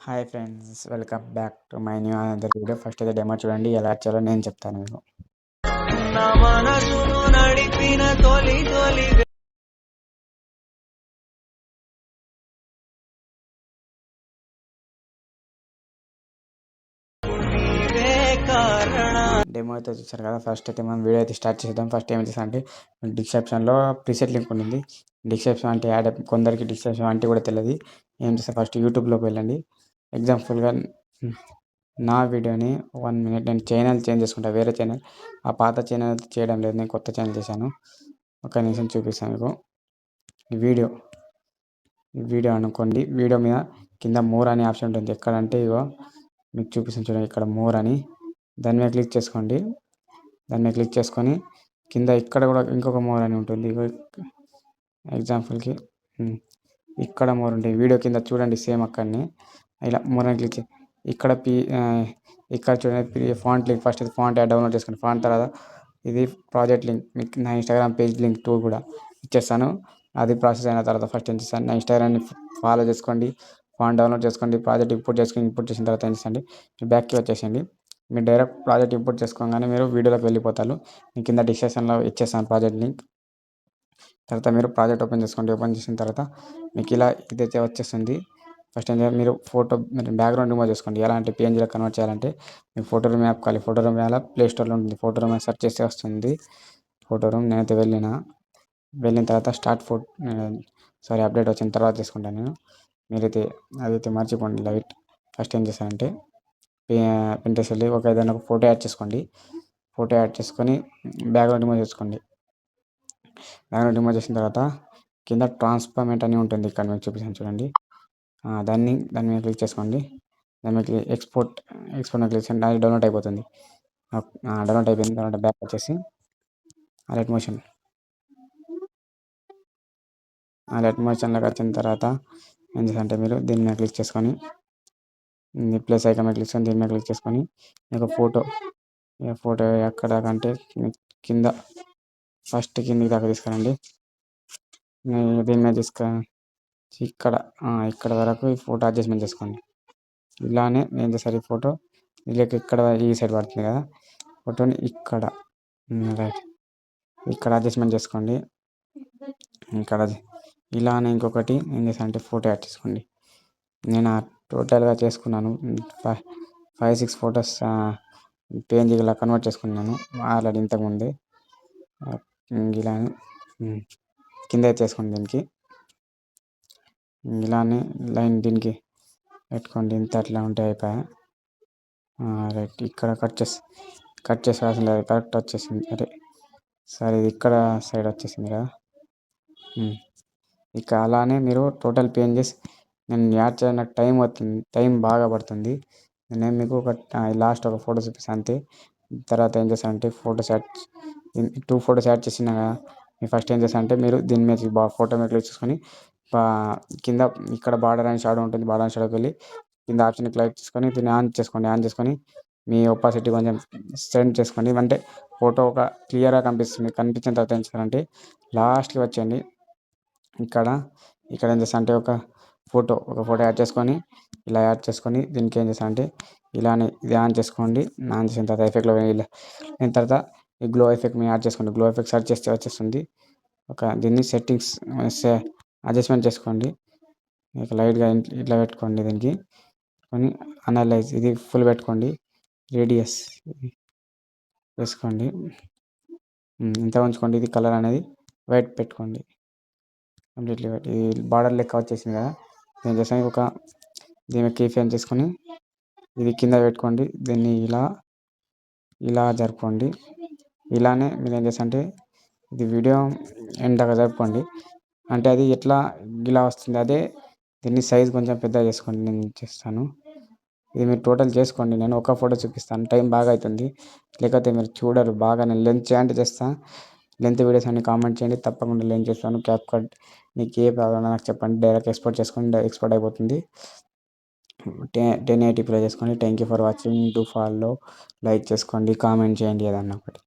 Hi friends, welcome back to my new another video. First అయితే demo చూడండి, ఎలా చేయాలో నేను చెప్తాను మీకు. నా మనసును నడిపిన తొలి తొలి నీవే కారణ. డెమో అయితే చూసారు కదా. ఫస్ట్ అయితే మనం వీడియో అయితే స్టార్ట్ చేద్దాం. ఫస్ట్ ఏం చేస్తా అంటే డిస్క్రిప్షన్లో ప్రీసెట్ లింక్ ఉంటుంది. డిస్క్రిప్షన్ అంటే యాడ్ కొందరికి డిస్క్రిప్షన్ అంటే కూడా తెలియదు. ఏం చేస్తా, ఫస్ట్ యూట్యూబ్లోకి వెళ్ళండి. ఎగ్జాంపుల్గా నా వీడియోని 1 మినిట్ నేను ఛానల్ చేంజ్ చేసుకుంటా, వేరే ఛానల్. ఆ పాత ఛానల్ చేయడం లేదు, నేను కొత్త ఛానల్ చేశాను. ఒక నిమిషం చూపిస్తాను మీకు. ఈ వీడియో అనుకోండి. వీడియో మీద కింద మోర్ అనే ఆప్షన్ ఉంటుంది. ఎక్కడంటే ఇగో మీకు చూపిస్తాను చూడండి, ఇక్కడ మోర్ అని, దాని మీద క్లిక్ చేసుకోండి. దాని మీద క్లిక్ చేసుకొని కింద ఇక్కడ కూడా ఇంకొక మోర్ అని ఉంటుంది. ఇగో ఎగ్జాంపుల్కి ఇక్కడ మోర్ ఉంటుంది. వీడియో కింద చూడండి, సేమ్ అక్కడనే ఇలా మోర్ అని క్లిక్ ఇక్కడ ఇక్కడ చూడండి font link. First font download చేసుకోండి. ఫాంట్ తర్వాత ఇది ప్రాజెక్ట్ లింక్, మీకు నా ఇన్స్టాగ్రామ్ పేజ్ లింక్ టూ కూడా ఇచ్చేస్తాను. అది ప్రాసెస్ అయిన తర్వాత ఫస్ట్ ఏం చేస్తాను, నా ఇన్స్టాగ్రామ్ని ఫాలో చేసుకోండి, ఫాంట్ డౌన్లోడ్ చేసుకోండి, ప్రాజెక్ట్ ఇంపోర్ట్ చేసుకొని ఇంపోర్ట్ చేసిన తర్వాత ఏం చేయండి, బ్యాక్కి వచ్చేసండి. మీరు డైరెక్ట్ ప్రాజెక్ట్ ఇంపోర్ట్ చేసుకోగానే మీరు వీడియోలోకి వెళ్ళిపోతారు. నేను కింద డిస్క్రిప్షన్లో ఇచ్చేస్తాను ప్రాజెక్ట్ లింక్. తర్వాత మీరు ప్రాజెక్ట్ ఓపెన్ చేసుకోండి. ఓపెన్ చేసిన తర్వాత మీకు ఇలా ఇదైతే వచ్చేస్తుంది. ఫస్ట్ ఏం చేయాలి, మీరు బ్యాక్గ్రౌండ్ రిమూవ్ చేసుకోండి. ఎలా అంటే పిఎన్జీలో కన్వర్ట్ చేయాలంటే మీకు ఫోటో రూమ్ యాప్ కావాలి. ఫోటో రూమ్ యాప్ ప్లే స్టోర్లో ఉంటుంది. ఫోటో రూమ్ సెర్చ్ చేస్తే వస్తుంది ఫోటో రూమ్. నేనైతే వెళ్ళిన తర్వాత అప్డేట్ వచ్చిన తర్వాత తీసుకుంటాను నేను. మీరైతే అదైతే మర్చిపోండి లైట్. ఫస్ట్ ఏం చేస్తానంటే పింట్రెస్ట్ వెళ్ళి ఏదైనా ఒక ఫోటో యాడ్ చేసుకోండి. ఫోటో యాడ్ చేసుకొని బ్యాక్గ్రౌండ్ రిమూవ్ చేసుకోండి. బ్యాక్గ్రౌండ్ రిమూవ్ చేసిన తర్వాత కింద ట్రాన్స్ఫార్మేట్ అని ఉంటుంది, ఇక్కడ మీకు చూపిస్తాను చూడండి. దాని మీద క్లిక్ చేసుకోండి. దాని మీద ఎక్స్పోర్ట్ మీద క్లిక్ చేయండి. అది డౌన్లోడ్ అయిపోతుంది. డౌన్లోడ్ అయిపోయింది. తర్వాత బ్యాక్ వచ్చేసి లైట్ మోషన్లోకి వచ్చిన తర్వాత ఏం చేస్తారంటే మీరు దీని మీద క్లిక్ చేసుకొని ప్లస్ ఐకాన్ మీద క్లిక్ చేసుకొని దీని మీద క్లిక్ చేసుకొని ఒక ఫోటో ఎక్కడ కంటే కింద ఫస్ట్ కిందికి దాకా తీసుకురండి. దీని మీద ఇక్కడ వరకు ఈ ఫోటో అడ్జస్ట్మెంట్ చేసుకోండి. ఇలానే ఏం చేస్తారు, ఈ ఫోటో ఇక్కడ ఈ సైడ్ పడుతుంది కదా, ఫోటోని ఇక్కడ అడ్జస్ట్మెంట్ చేసుకోండి. ఇక్కడ ఇలానే ఇంకొకటి ఏం చేస్తానంటే ఫోటో యాడ్ చేసుకోండి. నేను టోటల్గా చేసుకున్నాను 5-6 ఫొటోస్ పేజీ ఇలా కన్వర్ట్ చేసుకున్నాను ఆల్రెడీ ఇంతకుముందే. ఇలా కింద చేసుకోండి. దీనికి ఇలానే లైన్ దీనికి పెట్టుకోండి. ఇంత అట్లా ఉంటే అయిపోయా. రైట్, ఇక్కడ కట్ చేసి రాసింది అది కరెక్ట్ వచ్చేసింది. సరే ఇది ఇక్కడ సైడ్ వచ్చేసింది కదా. ఇక అలానే మీరు టోటల్ పేజెస్ నేను యాడ్ చేయడానికి టైం బాగా పడుతుంది. నేను మీకు లాస్ట్ ఒక ఫోటో చూపిస్తాను అంతే. తర్వాత ఏం చేస్తానంటే టూ ఫొటోస్ యాడ్ చేసిన ఫస్ట్ ఏం చేస్తానంటే మీరు దీని మీద ఫోటో మీద క్లిక్ చేసుకొని కింద ఇక్కడ బార్డర్ అని షాడో ఉంటుంది. బార్డర్ అని షాడోకి వెళ్ళి కింద ఆప్షన్ క్లిక్ చేసుకొని దీన్ని ఆన్ చేసుకొని మీ ఒపాసిటీ కొంచెం సెండ్ చేసుకోండి. అంటే ఫోటో ఒక క్లియర్గా కనిపించిన తర్వాత ఏం చేస్తారంటే లాస్ట్కి వచ్చేయండి. ఇక్కడ ఏం చేస్తా అంటే ఒక ఫోటో యాడ్ చేసుకొని ఇలా యాడ్ చేసుకొని దీనికి ఏం చేస్తా అంటే ఇలానే ఇది ఆన్ చేసుకోండి. ఆన్ చేసిన తర్వాత ఎఫెక్ట్లో వెళ్ళిన తర్వాత ఈ గ్లో ఎఫెక్ట్ మీరు యాడ్ చేసుకోండి. గ్లో ఎఫెక్ట్ సెర్చ్ చేస్తే వచ్చేస్తుంది. దీన్ని సెట్టింగ్స్ అడ్జస్ట్మెంట్ చేసుకోండి. లైట్గా ఇట్లా పెట్టుకోండి. దీనికి కొని అనలైజ్ ఇది ఫుల్ పెట్టుకోండి. రేడియస్ వేసుకోండి. ఇంత ఉంచుకోండి. ఇది కలర్ అనేది వైట్ పెట్టుకోండి. Completely white. ఈ బార్డర్ లెక్క వచ్చేసింది కదా. ఏం చేస్తాను దీని కీ ఫ్రేమ్ చేసుకొని ఇది కింద పెట్టుకోండి. దీన్ని ఇలా జరుపుకోండి. ఇలానే మీరు ఏం చేస్తారంటే ఇది వీడియో ఎండ్ దాకా జరుపుకోండి. అంటే అది ఎట్లా ఇలా వస్తుంది. అదే దీన్ని సైజ్ కొంచెం పెద్దగా చేసుకోండి. నేను చేస్తాను. ఇది మీరు టోటల్ చేసుకోండి. నేను ఒక ఫోటో చూపిస్తాను, టైం బాగా అవుతుంది. లేకపోతే మీరు చూడరు. బాగా నేను లెంత్ చేస్తాను. లెంత్ వీడియోస్ అన్ని కామెంట్ చేయండి, తప్పకుండా లెంత్ చేస్తాను. క్యాప్కట్ మీకు ఏ ప్రాబ్లం నాకు చెప్పండి, డైరెక్ట్ ఎక్స్పోర్ట్ అయిపోతుంది. 1080p చేసుకోండి. Thank you for watching. Do follow, like చేసుకోండి, కామెంట్ చేయండి ఏదన్నా ఒకటి.